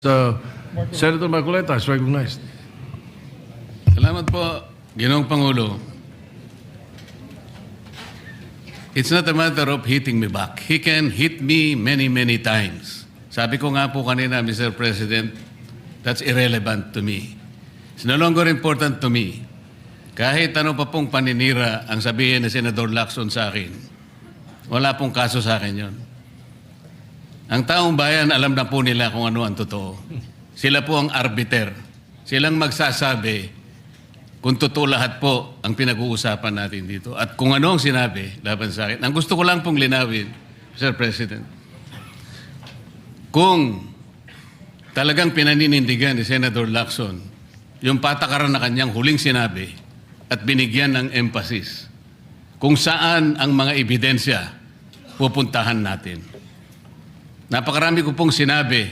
Senator Marcoleta is recognized. Salamat po, Ginoong Pangulo. It's not a matter of hitting me back. He can hit me many, many times. Sabi ko nga po kanina, Mr. President, that's irrelevant to me. It's no longer important to me. Kahit ano pa pong paninira ang sabihin ni Senador Lacson sa akin, wala pong kaso sa akin yon. Ang taong bayan, alam na po nila kung ano ang totoo. Sila po ang arbiter. Silang magsasabi kung totoo lahat po ang pinag-uusapan natin dito. At kung ano ang sinabi laban sa akin. Ang gusto ko lang pong linawin, Mr. President, kung talagang pinaninindigan ni Senator Lacson yung patakaran na kanyang huling sinabi at binigyan ng emphasis kung saan ang mga ebidensya pupuntahan natin. Napakarami ko pong sinabi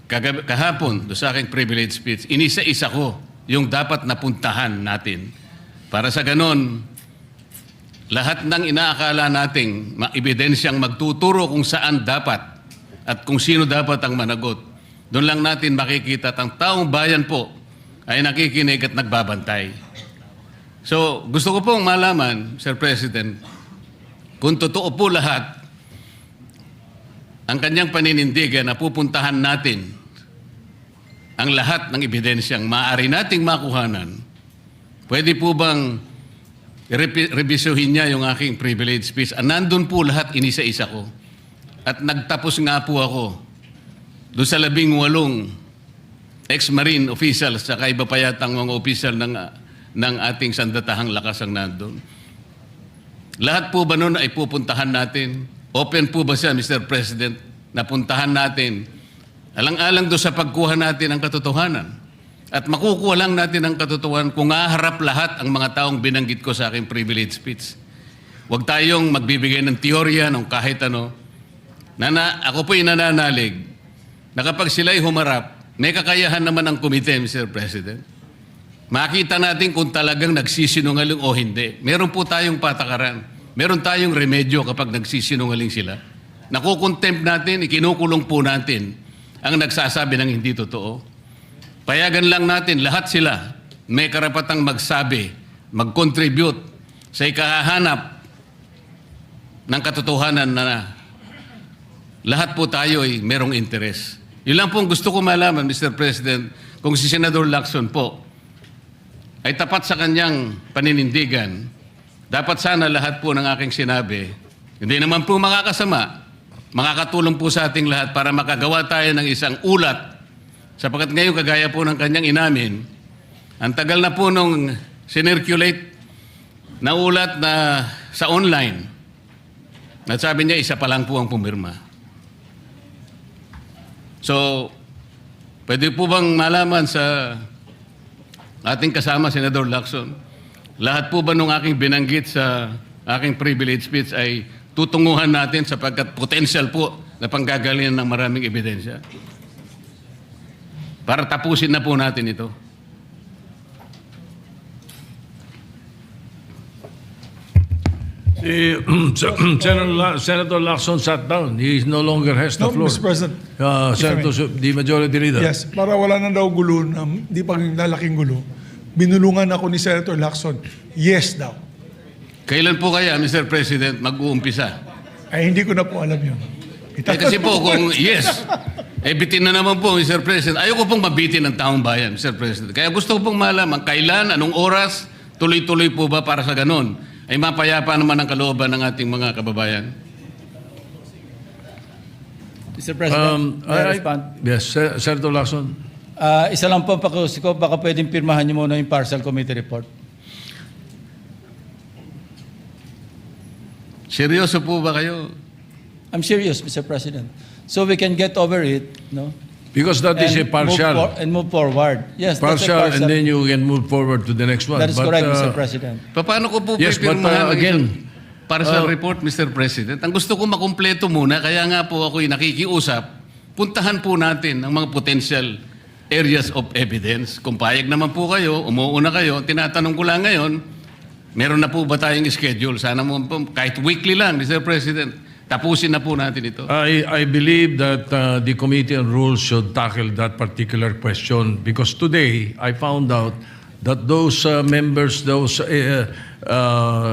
kahapon do sa aking privilege speech. Inisa-isa ko yung dapat napuntahan natin. Para sa ganon, lahat ng inaakala nating ebidensyang magtuturo kung saan dapat at kung sino dapat ang managot, doon lang natin makikita at ang taong bayan po ay nakikinig at nagbabantay. So, gusto ko pong malaman, Sir President, kung totoo po lahat ang kanyang paninindigan na pupuntahan natin ang lahat ng ebidensyang maaari nating makuhanan, pwede po bang revisyuhin niya yung aking privilege speech? Nandun po lahat, inisa-isa ko. At nagtapos nga po ako doon sa 18 ex-marine officials sa iba pa yatang mga official ng ating sandatahang lakas ang nandun. Lahat po ba nun ay pupuntahan natin? Open po ba siya, Mr. President, na puntahan natin alang-alang doon sa pagkuha natin ng katotohanan? At makukuha lang natin ang katotohanan kung haharap lahat ang mga taong binanggit ko sa aking privilege speech. Huwag tayong magbibigay ng teorya ng kahit ano. Ako po'y nananalig na kapag sila'y humarap, may kakayahan naman ang komite, Mr. President. Makita natin kung talagang nagsisinungaling o hindi. Meron po tayong patakaran. Meron tayong remedyo kapag nagsisinungaling sila. Nakukontempt natin, ikinukulong po natin ang nagsasabi ng hindi totoo. Payagan lang natin, lahat sila may karapatang magsabi, mag-contribute sa ikahahanap ng katotohanan na lahat po tayo ay merong interes. Yun lang pong gusto ko malaman, Mr. President, kung si Senador Lacson po ay tapat sa kanyang paninindigan. Dapat sana lahat po ng aking sinabi, hindi naman po makakasama, makakatulong po sa ating lahat para makagawa tayo ng isang ulat. Sapagkat ngayon, kagaya po ng kanyang inamin, ang tagal na po nung sinirculate na ulat na sa online. At sabi niya, isa pa lang po ang pumirma. So, pwede po bang malaman sa ating kasama, Senador Lacson, lahat po ba nung aking binanggit sa aking privilege speech ay tutunguhan natin sapagkat potential po na panggagalingan ng maraming ebidensya? Para tapusin na po natin ito. Senator Lacson sat down. He no longer has the No, floor. Mr. President. Senator, the majority leader. Yes, para wala na daw gulo, na di pa nalaking gulo, binulungan ako ni Senator Lacson. Yes daw. Kailan po kaya, Mr. President, mag-uumpisa? Ay, hindi ko na po alam yun. Kasi po kung yes, bitin na naman po, Mr. President. Ayoko pong mabitin ng taong bayan, Mr. President. Kaya gusto ko pong malaman, kailan, anong oras, tuloy-tuloy po ba para sa ganun? Ay mapayapa naman ang kalooban ng ating mga kababayan. Mr. President, may I respond? Yes, Senator Lacson. Isa lang po pakusi ko, baka pwedeng pirmahan niyo muna yung partial committee report. Seryoso po ba kayo? I'm serious, Mr. President. So we can get over it, no? Because that is a partial. And move forward. Yes, that's a Partial, and then you can move forward to the next one. That is correct, Mr. President. Paano ko po Yes, but, pipirmahan again, partial report, Mr. President? Ang gusto ko makumpleto muna, kaya nga po ako'y nakikiusap, puntahan po natin ang mga potential areas of evidence. Kung payag naman po kayo, umuuna kayo, tinatanong ko lang ngayon, meron na po ba tayong schedule? Sana mo po, kahit weekly lang, Mr. President. tapusin na po natin ito. I believe that the Committee on Rules should tackle that particular question because today I found out that those members, those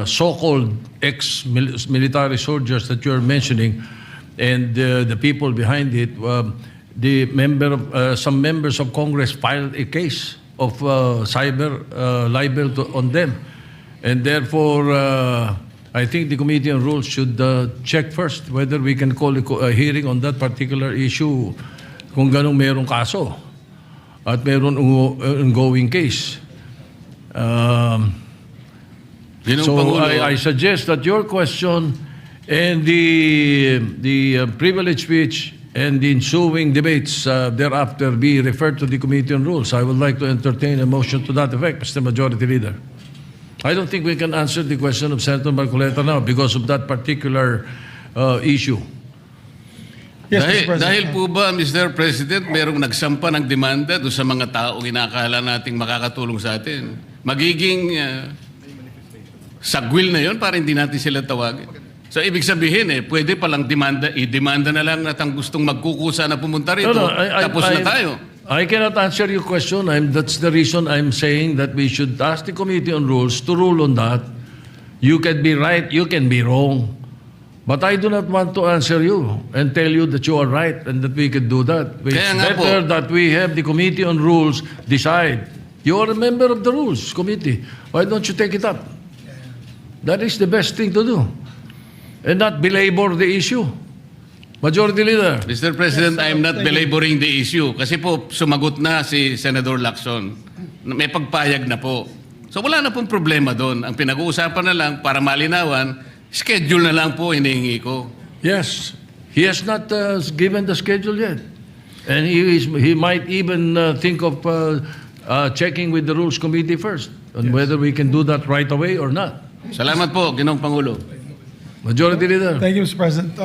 so-called ex-military soldiers that you're mentioning and the people behind it, some members of Congress filed a case of cyber libel on them. And therefore, I think the Committee on Rules should check first whether we can call a hearing on that particular issue kung ganong merong kaso at meron ongoing case. So I suggest that your question and the privilege speech and the ensuing debates thereafter be referred to the Committee on Rules. I would like to entertain a motion to that effect, Mr. Majority Leader. I don't think we can answer the question of Senator Marcoleta now because of that particular issue. Yes, Mr. President. Dahil po ba, Mr. President, merong nagsampa ng demanda doon sa mga taong inakala nating makakatulong sa atin? Magiging sagwil na yon para hindi natin sila tawagin. So, ibig sabihin pwede palang i-demanda na lang at ang gustong magkukusa na pumunta rito, tapos na tayo. I cannot answer your question. That's the reason I'm saying that we should ask the Committee on Rules to rule on that. You can be right, you can be wrong. But I do not want to answer you and tell you that you are right and that we can do that. It's better that we have the Committee on Rules decide. You are a member of the Rules Committee. Why don't you take it up? That is the best thing to do. And not belabor the issue. Majority Leader. Mr. President, I'm not belaboring the issue kasi po sumagot na si Senator Lacson. May pagpayag na po. So wala na pong problema doon. Ang pinag-uusapan na lang para malinawan, schedule na lang po hinihingi ko. Yes. He has not given the schedule yet. And he might even think of checking with the Rules Committee first on whether we can do that right away or not. Salamat po, Ginoong Pangulo. Majority Leader. Thank you, Mr. President.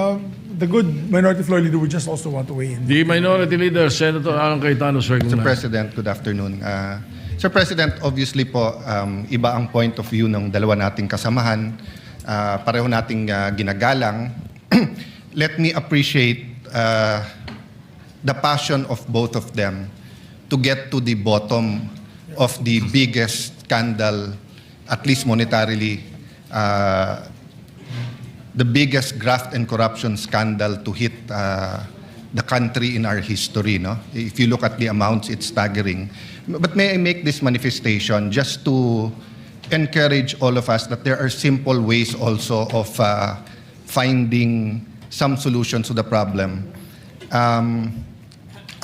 The good Minority Floor Leader would just also want to weigh in. The Minority Leader, Senator Alan Cayetano, Mr. recognized. President, good afternoon. Sir President, obviously po, iba ang point of view ng dalawa nating kasamahan. Pareho nating ginagalang. Let me appreciate the passion of both of them to get to the bottom of the biggest scandal, at least monetarily, the biggest graft and corruption scandal to hit the country in our history. No? If you look at the amounts, it's staggering. But may I make this manifestation just to encourage all of us that there are simple ways also of finding some solutions to the problem.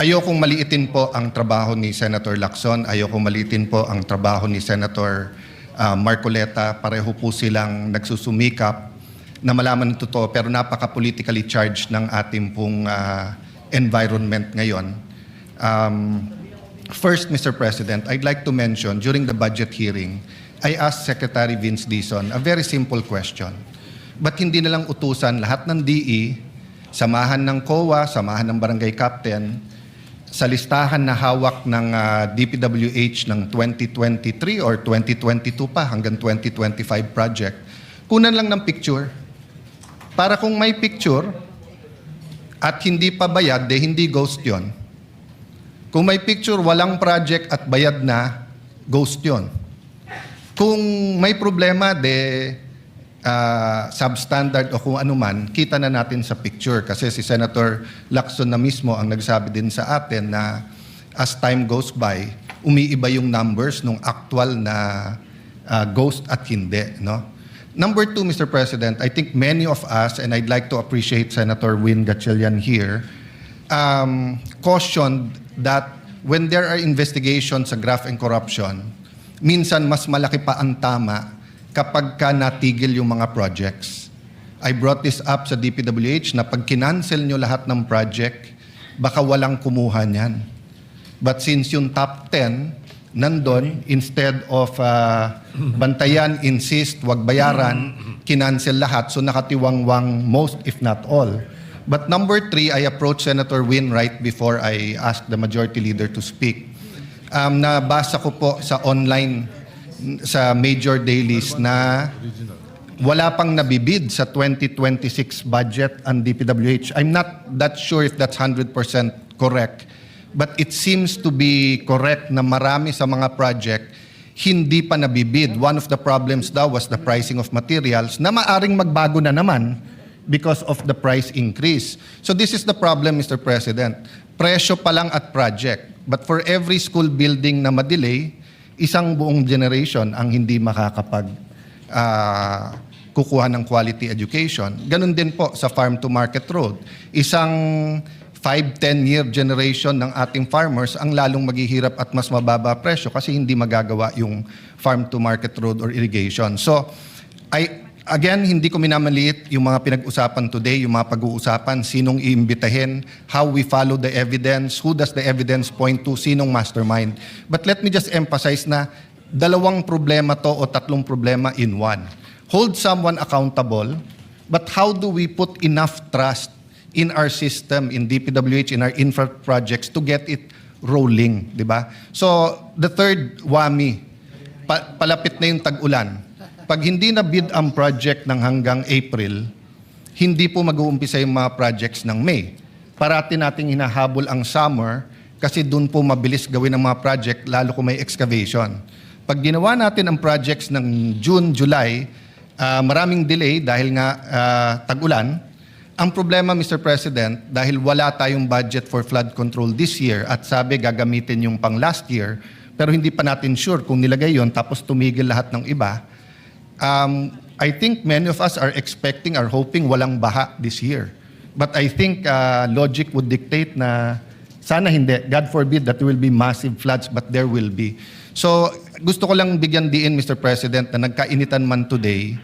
Ayokong maliitin po ang trabaho ni Senator Lacson. Ayokong maliitin po ang trabaho ni Senator Marcoleta. Pareho po silang nagsusumikap na malaman ng totoo, pero napaka-politically charged ng ating pong environment ngayon. First, Mr. President, I'd like to mention, during the budget hearing, I asked Secretary Vince Dizon a very simple question. Ba't hindi nalang utusan lahat ng DE, samahan ng COA, samahan ng barangay captain, sa listahan na hawak ng DPWH ng 2023 or 2022 pa hanggang 2025 project, kunan lang ng picture. Para kung may picture at hindi pa bayad, hindi ghost yon. Kung may picture, walang project at bayad na, ghost yon. Kung may problema, substandard o kung ano man, kita na natin sa picture. Kasi si Senator Lacson na mismo ang nagsabi din sa atin na as time goes by, umiiba yung numbers ng actual na ghost at hindi. No? Number two, Mr. President, I think many of us, and I'd like to appreciate Senator Win Gatchalian here, cautioned that when there are investigations sa graft and corruption, minsan mas malaki pa ang tama kapag ka natigil yung mga projects. I brought this up sa DPWH na pag kinancel nyo lahat ng project, baka walang kumuha niyan. But since yung top 10, nandun, instead of bantayan, insist, wag bayaran, kinancel lahat, so nakatiwangwang most if not all. But number three, I approached Senator Win right before I asked the Majority Leader to speak. Nabasa ko po sa online, sa major dailies na wala pang nabibid sa 2026 budget ang DPWH. I'm not that sure if that's 100% correct, but it seems to be correct na marami sa mga project hindi pa nabibid. One of the problems daw was the pricing of materials na maaring magbago na naman because of the price increase. So this is the problem, Mr. President. Presyo pa lang at project. But for every school building na madelay, isang buong generation ang hindi makakapag kukuha ng quality education. Ganun din po sa farm to market road. Isang 5-10 year generation ng ating farmers ang lalong maghihirap at mas mababa presyo kasi hindi magagawa yung farm to market road or irrigation. So, again, hindi ko minamaliit yung mga pinag-usapan today, yung mga pag-uusapan, sinong iimbitahin, how we follow the evidence, who does the evidence point to, sinong mastermind. But let me just emphasize na 2 problema to o 3 problema in one. Hold someone accountable, but how do we put enough trust in our system, in DPWH, in our infra projects to get it rolling, di ba? So, the third whammy, palapit na yung tag-ulan. Pag hindi na bid ang project ng hanggang April, hindi po mag-uumpisa yung mga projects ng May. Parati nating hinahabol ang summer kasi doon po mabilis gawin ang mga project, lalo kung may excavation. Pag ginawa natin ang projects ng June, July, maraming delay dahil nga tag-ulan. Ang problema, Mr. President, dahil wala tayong budget for flood control this year at sabi gagamitin yung pang last year, pero hindi pa natin sure kung nilagay yon tapos tumigil lahat ng iba, I think many of us are expecting, are hoping walang baha this year. But I think logic would dictate na sana hindi. God forbid that there will be massive floods, but there will be. So gusto ko lang bigyan diin, Mr. President, na nagkainitan man today.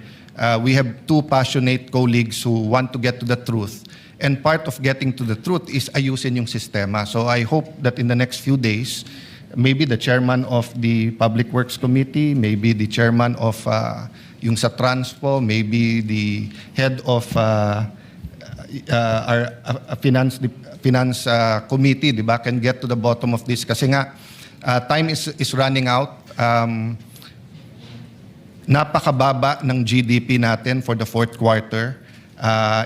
We have 2 passionate colleagues who want to get to the truth. And part of getting to the truth is ayusin yung sistema. So I hope that in the next few days, maybe the chairman of the Public Works Committee, maybe the chairman of yung sa Transpo, maybe the head of our finance committee, di ba, can get to the bottom of this. Kasi nga, time is running out. Napakababa ng GDP natin for the 4th quarter.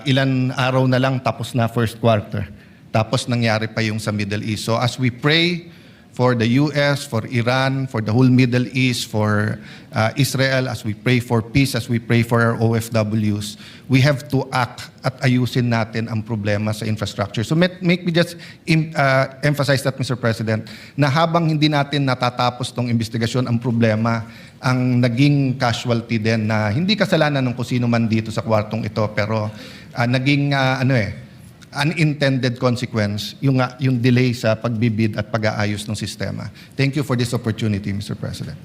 Ilan araw na lang tapos na 1st quarter. Tapos nangyari pa yung sa Middle East. So as we pray for the US, for Iran, for the whole Middle East, for Israel, as we pray for peace, as we pray for our OFWs, we have to act at ayusin natin ang problema sa infrastructure. So make me just emphasize that, Mr. President, na habang hindi natin natatapos tong investigasyon, ang problema, ang naging casualty din na hindi kasalanan ng kusino man dito sa kwartong ito, pero naging unintended consequence yung delay sa pagbibid at pag-aayos ng sistema. Thank you for this opportunity, Mr. President.